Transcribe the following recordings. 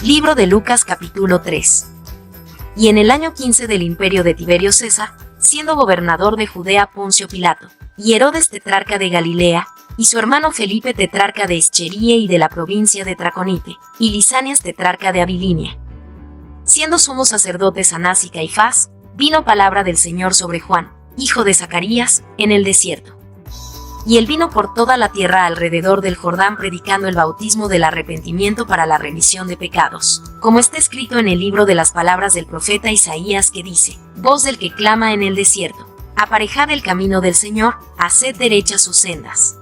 Libro de Lucas capítulo 3. Y en el año 15 del imperio de Tiberio César, siendo gobernador de Judea Poncio Pilato, y Herodes tetrarca de Galilea, y su hermano Felipe tetrarca de Escherie y de la provincia de Traconite, y Lisanias tetrarca de Abilinia. Siendo sumos sacerdotes Anás y Caifás, vino palabra del Señor sobre Juan, hijo de Zacarías, en el desierto. Y él vino por toda la tierra alrededor del Jordán predicando el bautismo del arrepentimiento para la remisión de pecados, como está escrito en el libro de las palabras del profeta Isaías que dice: voz del que clama en el desierto, aparejad el camino del Señor, haced derechas sus sendas.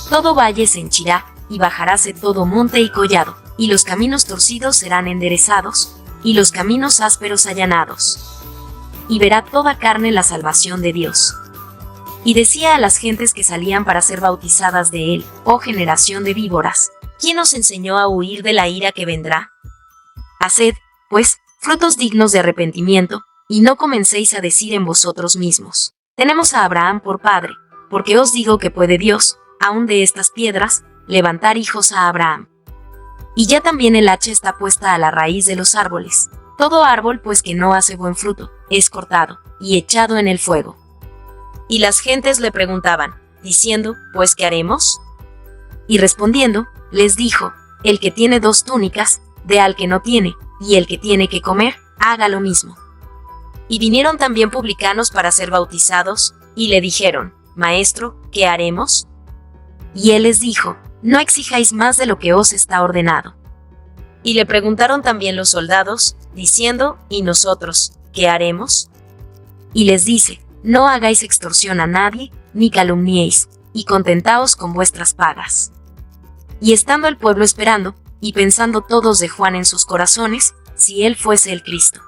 Todo valle se henchirá, y bajaráse todo monte y collado, y los caminos torcidos serán enderezados, y los caminos ásperos allanados. Y verá toda carne la salvación de Dios. Y decía a las gentes que salían para ser bautizadas de él: oh generación de víboras, ¿quién os enseñó a huir de la ira que vendrá? Haced, pues, frutos dignos de arrepentimiento, y no comencéis a decir en vosotros mismos: tenemos a Abraham por padre, porque os digo que puede Dios, aun de estas piedras, levantar hijos a Abraham. Y ya también el hacha está puesta a la raíz de los árboles. Todo árbol pues que no hace buen fruto, es cortado, y echado en el fuego. Y las gentes le preguntaban, diciendo: ¿pues qué haremos? Y respondiendo, les dijo: el que tiene 2 túnicas, dé al que no tiene, y el que tiene que comer, haga lo mismo. Y vinieron también publicanos para ser bautizados, y le dijeron: Maestro, ¿qué haremos? Y él les dijo: no exijáis más de lo que os está ordenado. Y le preguntaron también los soldados, diciendo: ¿y nosotros, qué haremos? Y les dice: no hagáis extorsión a nadie, ni calumniéis, y contentaos con vuestras pagas. Y estando el pueblo esperando, y pensando todos de Juan en sus corazones, si él fuese el Cristo.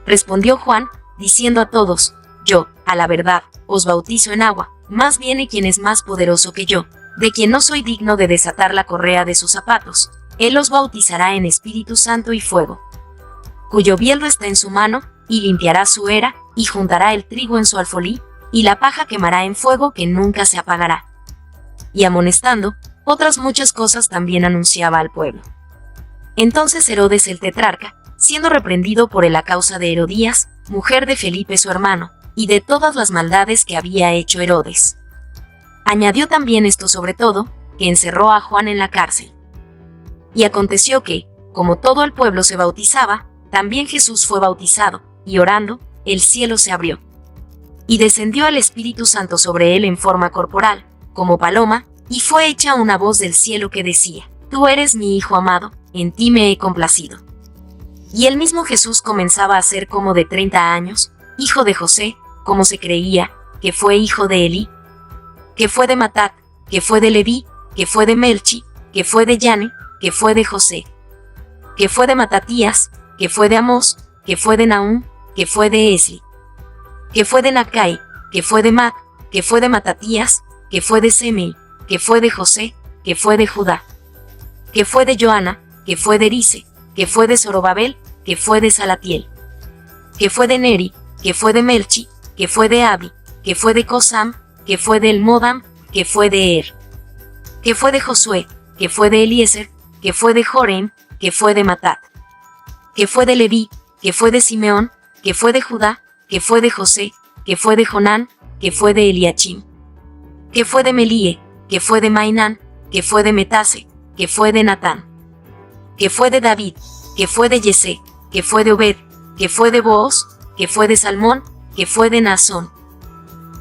Respondió Juan, diciendo a todos: yo, a la verdad, os bautizo en agua, mas viene quien es más poderoso que yo, de quien no soy digno de desatar la correa de sus zapatos. Él os bautizará en Espíritu Santo y fuego, cuyo bieldo está en su mano, y limpiará su era, y juntará el trigo en su alfolí, y la paja quemará en fuego que nunca se apagará. Y amonestando, otras muchas cosas también anunciaba al pueblo. Entonces Herodes el tetrarca, siendo reprendido por él a causa de Herodías, mujer de Felipe su hermano, y de todas las maldades que había hecho Herodes, añadió también esto sobre todo, que encerró a Juan en la cárcel. Y aconteció que, como todo el pueblo se bautizaba, también Jesús fue bautizado, y orando, el cielo se abrió. Y descendió el Espíritu Santo sobre él en forma corporal, como paloma, y fue hecha una voz del cielo que decía: tú eres mi Hijo amado, en ti me he complacido. Y el mismo Jesús comenzaba a ser como de 30 años, hijo de José, como se creía, que fue hijo de Elí, que fue de Matat, que fue de Leví, que fue de Melchi, que fue de Yane, que fue de José, que fue de Matatías, que fue de Amós, que fue de Nahum, que fue de Esli, que fue de Nagai, que fue de Mat, que fue de Matatías, que fue de Semei, que fue de José, que fue de Judá, que fue de Joana, que fue de Erise, que fue de Zorobabel, que fue de Salatiel, que fue de Neri, que fue de Melchi, que fue de Abi, que fue de Cosam, que fue de Elmodam, que fue de Er, que fue de Josué, que fue de Eliezer, que fue de Jorem, que fue de Matat, que fue de Leví, que fue de Simeón, que fue de Judá, que fue de José, que fue de Jonán, que fue de Eliachim, que fue de Melíe, que fue de Mainán, que fue de Metase, que fue de Natán, que fue de David, que fue de Yesé, que fue de Obed, que fue de Booz, que fue de Salmón, que fue de Naasón,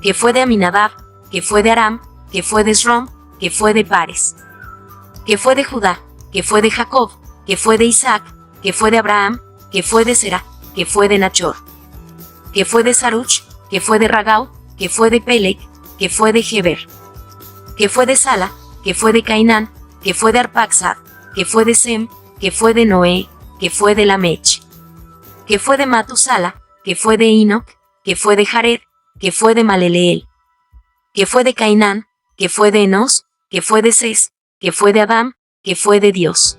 que fue de Aminadab, que fue de Aram, que fue de Esrom, que fue de Pares, que fue de Judá, que fue de Jacob, que fue de Isaac, que fue de Abraham, que fue de Será, que fue de Nachor, que fue de Saruch, que fue de Ragau, que fue de Peleg, que fue de Geber, que fue de Sala, que fue de Cainán, que fue de Arpaxad, que fue de Sem, que fue de Noé, que fue de Lamech, que fue de Matusala, que fue de Enoch, que fue de Jared, que fue de Maleleel, que fue de Cainán, que fue de Enos, que fue de Ses, que fue de Adán, que fue de Dios.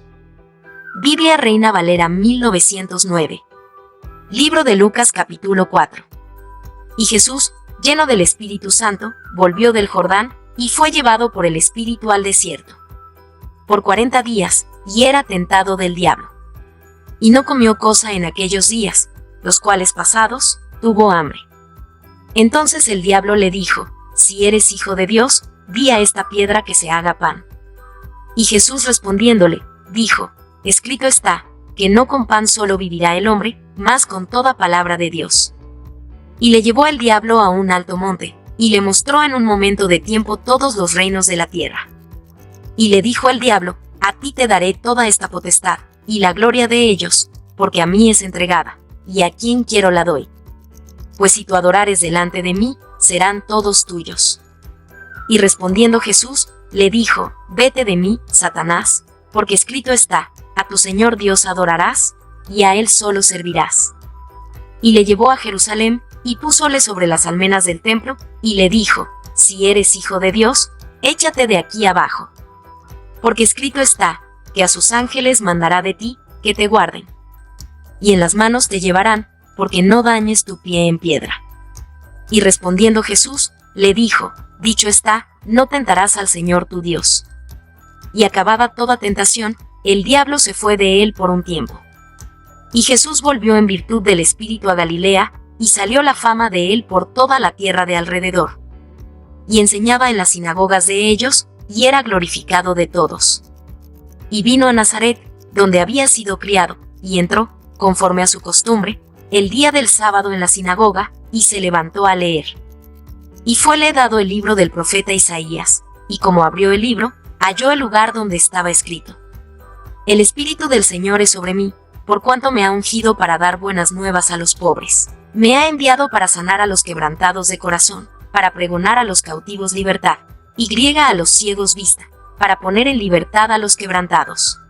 Biblia Reina Valera 1909. Libro de Lucas capítulo 4. Y Jesús, lleno del Espíritu Santo, volvió del Jordán, y fue llevado por el Espíritu al desierto. Por 40 días, y era tentado del diablo. y no comió cosa en aquellos días, los cuales pasados, tuvo hambre. Entonces el diablo le dijo: si eres hijo de Dios, di a esta piedra que se haga pan. Y Jesús respondiéndole, dijo: escrito está, que no con pan solo vivirá el hombre, mas con toda palabra de Dios. Y le llevó el diablo a un alto monte, y le mostró en un momento de tiempo todos los reinos de la tierra. Y le dijo al diablo: a ti te daré toda esta potestad, y la gloria de ellos, porque a mí es entregada, y a quien quiero la doy. Pues si tú adorares delante de mí, serán todos tuyos. Y respondiendo Jesús, le dijo: vete de mí, Satanás, porque escrito está, a tu Señor Dios adorarás, y a él solo servirás. Y le llevó a Jerusalén, y púsole sobre las almenas del templo, y le dijo: si eres hijo de Dios, échate de aquí abajo. Porque escrito está, que a sus ángeles mandará de ti, que te guarden. Y en las manos te llevarán, porque no dañes tu pie en piedra. Y respondiendo Jesús, le dijo: dicho está, no tentarás al Señor tu Dios. Y acabada toda tentación, el diablo se fue de él por un tiempo. Y Jesús volvió en virtud del Espíritu a Galilea, y salió la fama de él por toda la tierra de alrededor. Y enseñaba en las sinagogas de ellos, y era glorificado de todos. Y vino a Nazaret, donde había sido criado, y entró, conforme a su costumbre, el día del sábado en la sinagoga, y se levantó a leer. Y fuele dado el libro del profeta Isaías, y como abrió el libro, halló el lugar donde estaba escrito: el Espíritu del Señor es sobre mí, por cuanto me ha ungido para dar buenas nuevas a los pobres. Me ha enviado para sanar a los quebrantados de corazón, para pregonar a los cautivos libertad, y griega a los ciegos vista, para poner en libertad a los quebrantados,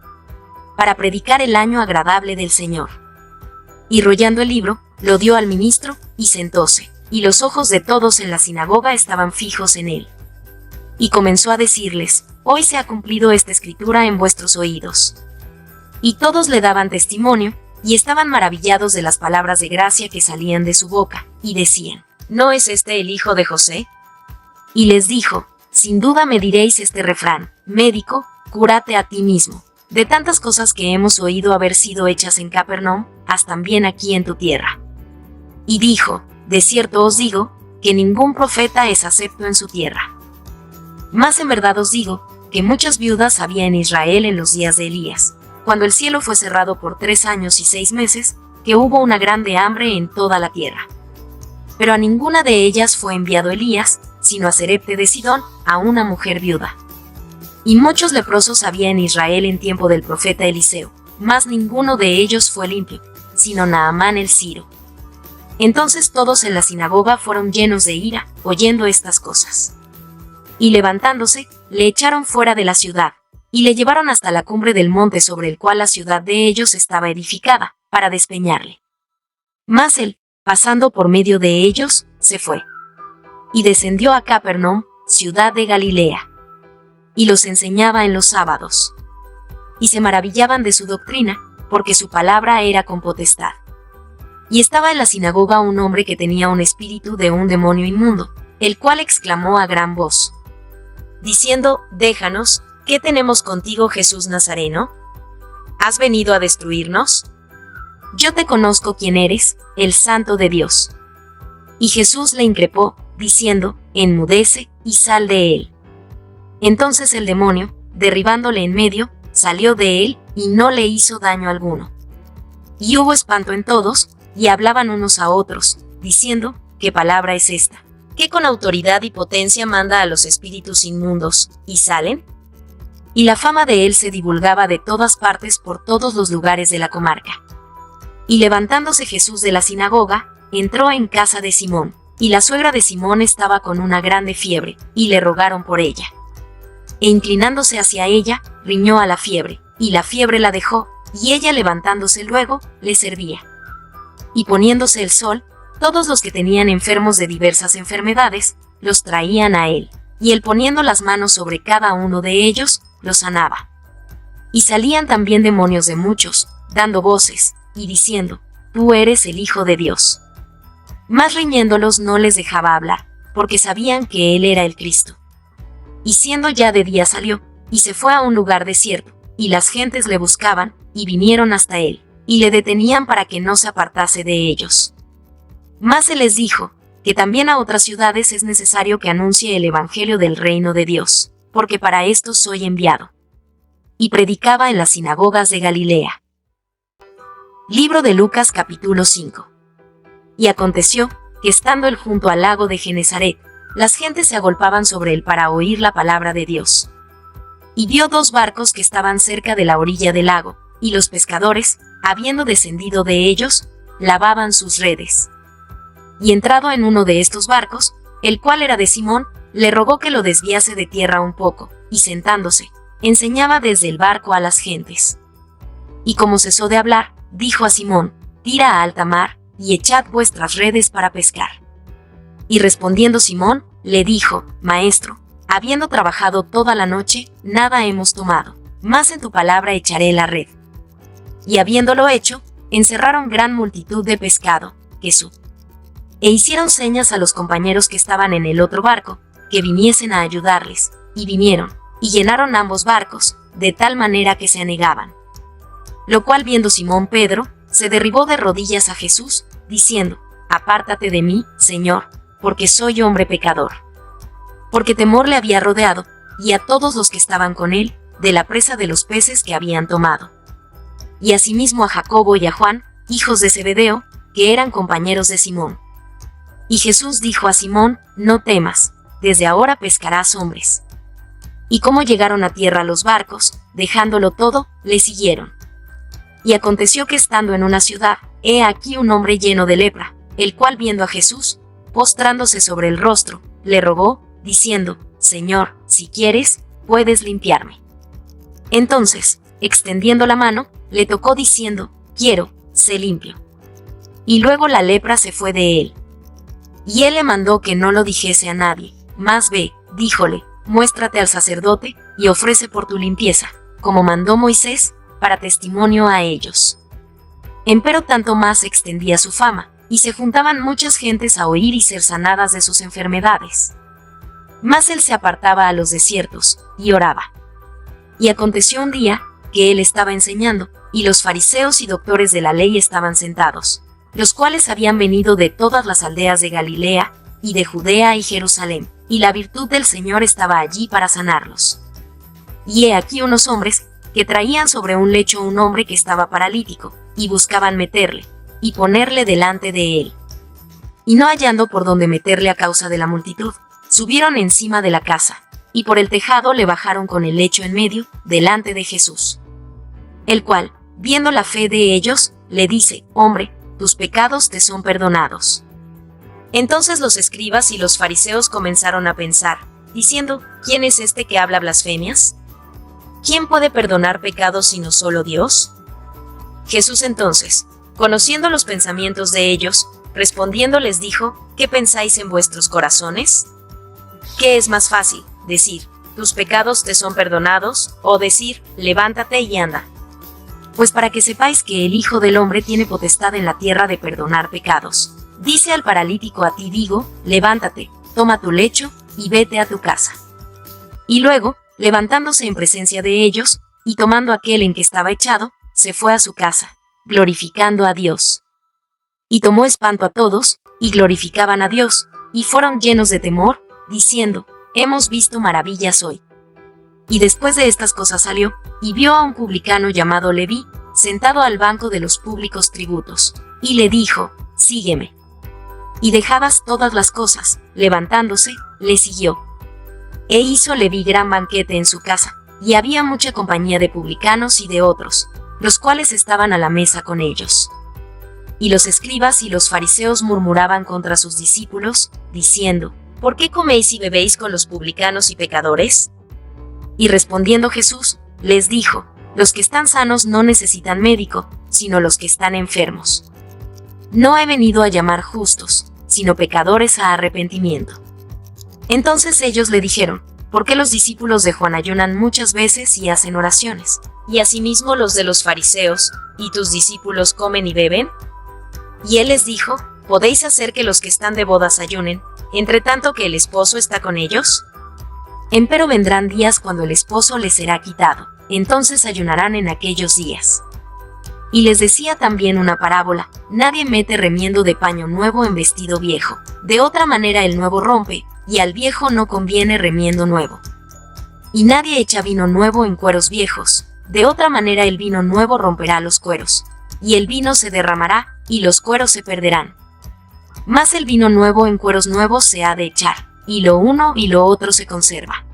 para predicar el año agradable del Señor. Y rollando el libro, lo dio al ministro, y sentóse, y los ojos de todos en la sinagoga estaban fijos en él. Y comenzó a decirles: hoy se ha cumplido esta escritura en vuestros oídos. Y todos le daban testimonio, y estaban maravillados de las palabras de gracia que salían de su boca, y decían: ¿no es este el hijo de José? Y les dijo: sin duda me diréis este refrán: médico, cúrate a ti mismo. De tantas cosas que hemos oído haber sido hechas en Capernaum, haz también aquí en tu tierra. Y dijo: de cierto os digo, que ningún profeta es acepto en su tierra. Mas en verdad os digo, que muchas viudas había en Israel en los días de Elías, cuando el cielo fue cerrado por 3 años y 6 meses, que hubo una grande hambre en toda la tierra. Pero a ninguna de ellas fue enviado Elías, sino a Sarepta de Sidón, a una mujer viuda. Y muchos leprosos había en Israel en tiempo del profeta Eliseo, mas ninguno de ellos fue limpio, sino Naamán el Siro. Entonces todos en la sinagoga fueron llenos de ira, oyendo estas cosas. Y levantándose, le echaron fuera de la ciudad, y le llevaron hasta la cumbre del monte sobre el cual la ciudad de ellos estaba edificada, para despeñarle. Mas él, pasando por medio de ellos, se fue. Y descendió a Capernaum, ciudad de Galilea. Y los enseñaba en los sábados. Y se maravillaban de su doctrina, porque su palabra era con potestad. Y estaba en la sinagoga un hombre que tenía un espíritu de un demonio inmundo, el cual exclamó a gran voz, diciendo: déjanos, ¿qué tenemos contigo, Jesús Nazareno? ¿Has venido a destruirnos? Yo te conozco quién eres, el Santo de Dios. Y Jesús le increpó, diciendo: enmudece, y sal de él. Entonces el demonio, derribándole en medio, salió de él, y no le hizo daño alguno. Y hubo espanto en todos, y hablaban unos a otros, diciendo: ¿qué palabra es esta? ¿Qué con autoridad y potencia manda a los espíritus inmundos, y salen? Y la fama de él se divulgaba de todas partes por todos los lugares de la comarca. Y levantándose Jesús de la sinagoga, entró en casa de Simón, y la suegra de Simón estaba con una grande fiebre, y le rogaron por ella. E inclinándose hacia ella, riñó a la fiebre, y la fiebre la dejó, y ella levantándose luego, le servía. Y poniéndose el sol, todos los que tenían enfermos de diversas enfermedades, los traían a él, y él poniendo las manos sobre cada uno de ellos, los sanaba. Y salían también demonios de muchos, dando voces, y diciendo: tú eres el Hijo de Dios. Mas riñéndolos no les dejaba hablar, porque sabían que él era el Cristo. Y siendo ya de día salió, y se fue a un lugar desierto, y las gentes le buscaban, y vinieron hasta él, y le detenían para que no se apartase de ellos. Mas se les dijo que también a otras ciudades es necesario que anuncie el evangelio del reino de Dios, porque para esto soy enviado. Y predicaba en las sinagogas de Galilea. Libro de Lucas capítulo 5. Y aconteció que estando él junto al lago de Genezaret, las gentes se agolpaban sobre él para oír la palabra de Dios. Y vio 2 barcos que estaban cerca de la orilla del lago, y los pescadores, habiendo descendido de ellos, lavaban sus redes. Y entrado en uno de estos barcos, el cual era de Simón, le rogó que lo desviase de tierra un poco, y sentándose, enseñaba desde el barco a las gentes. Y como cesó de hablar, dijo a Simón: tira a alta mar, y echad vuestras redes para pescar. Y respondiendo Simón, le dijo: Maestro, habiendo trabajado toda la noche, nada hemos tomado, mas en tu palabra echaré la red. Y habiéndolo hecho, encerraron gran multitud de pescado, e hicieron señas a los compañeros que estaban en el otro barco, que viniesen a ayudarles, y vinieron, y llenaron ambos barcos, de tal manera que se anegaban. Lo cual viendo Simón Pedro, se derribó de rodillas a Jesús, diciendo: Apártate de mí, Señor, porque soy hombre pecador. Porque temor le había rodeado, y a todos los que estaban con él, de la presa de los peces que habían tomado. Y asimismo a Jacobo y a Juan, hijos de Zebedeo, que eran compañeros de Simón. Y Jesús dijo a Simón: No temas, desde ahora pescarás hombres. Y como llegaron a tierra los barcos, dejándolo todo, le siguieron. Y aconteció que estando en una ciudad, he aquí un hombre lleno de lepra, el cual viendo a Jesús, postrándose sobre el rostro, le rogó, diciendo: Señor, si quieres, puedes limpiarme. Entonces, extendiendo la mano, le tocó diciendo: Quiero, sé limpio. Y luego la lepra se fue de él. Y él le mandó que no lo dijese a nadie, mas ve, díjole, muéstrate al sacerdote, y ofrece por tu limpieza, como mandó Moisés, para testimonio a ellos. Empero tanto más se extendía su fama, y se juntaban muchas gentes a oír y ser sanadas de sus enfermedades. Mas él se apartaba a los desiertos, y oraba. Y aconteció un día, que él estaba enseñando, y los fariseos y doctores de la ley estaban sentados, los cuales habían venido de todas las aldeas de Galilea, y de Judea y Jerusalén, y la virtud del Señor estaba allí para sanarlos. Y he aquí unos hombres, que traían sobre un lecho un hombre que estaba paralítico, y buscaban meterle, y ponerle delante de él. Y no hallando por donde meterle a causa de la multitud, subieron encima de la casa, y por el tejado le bajaron con el lecho en medio, delante de Jesús. El cual, viendo la fe de ellos, le dice: Hombre, tus pecados te son perdonados. Entonces los escribas y los fariseos comenzaron a pensar, diciendo: ¿Quién es este que habla blasfemias? ¿Quién puede perdonar pecados sino solo Dios? Jesús entonces, conociendo los pensamientos de ellos, respondiendo les dijo: ¿Qué pensáis en vuestros corazones? ¿Qué es más fácil, decir: tus pecados te son perdonados, o decir: levántate y anda? Pues para que sepáis que el Hijo del Hombre tiene potestad en la tierra de perdonar pecados. Dice al paralítico: a ti digo, levántate, toma tu lecho, y vete a tu casa. Y luego, levantándose en presencia de ellos, y tomando aquel en que estaba echado, se fue a su casa, glorificando a Dios. Y tomó espanto a todos, y glorificaban a Dios, y fueron llenos de temor, diciendo: hemos visto maravillas hoy. Y después de estas cosas salió, y vio a un publicano llamado Leví, sentado al banco de los públicos tributos, y le dijo: sígueme. Y dejadas todas las cosas, levantándose, le siguió. E hizo Leví gran banquete en su casa, y había mucha compañía de publicanos y de otros, los cuales estaban a la mesa con ellos. Y los escribas y los fariseos murmuraban contra sus discípulos, diciendo: ¿por qué coméis y bebéis con los publicanos y pecadores? Y respondiendo Jesús, les dijo: los que están sanos no necesitan médico, sino los que están enfermos. No he venido a llamar justos, sino pecadores a arrepentimiento. Entonces ellos le dijeron: ¿por qué los discípulos de Juan ayunan muchas veces y hacen oraciones, y asimismo los de los fariseos, y tus discípulos comen y beben? Y él les dijo: ¿podéis hacer que los que están de bodas ayunen, entre tanto que el esposo está con ellos? Empero vendrán días cuando el esposo les será quitado, entonces ayunarán en aquellos días. Y les decía también una parábola: nadie mete remiendo de paño nuevo en vestido viejo. De otra manera el nuevo rompe, y al viejo no conviene remiendo nuevo. Y nadie echa vino nuevo en cueros viejos. De otra manera el vino nuevo romperá los cueros, y el vino se derramará, y los cueros se perderán. Mas el vino nuevo en cueros nuevos se ha de echar, y lo uno y lo otro se conserva.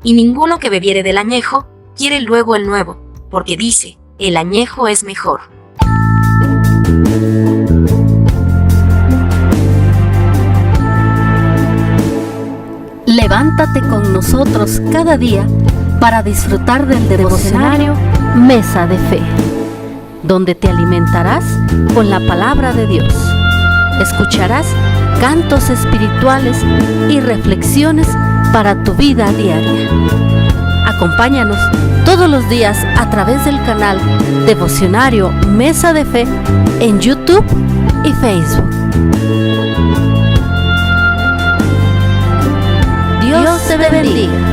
Y ninguno que bebiere del añejo quiere luego el nuevo, porque dice: el añejo es mejor. Levántate con nosotros cada día para disfrutar del devocionario Mesa de Fe, donde te alimentarás con la palabra de Dios. Escucharás cantos espirituales y reflexiones para tu vida diaria. Acompáñanos todos los días a través del canal Devocionario Mesa de Fe en YouTube y Facebook. Dios te bendiga.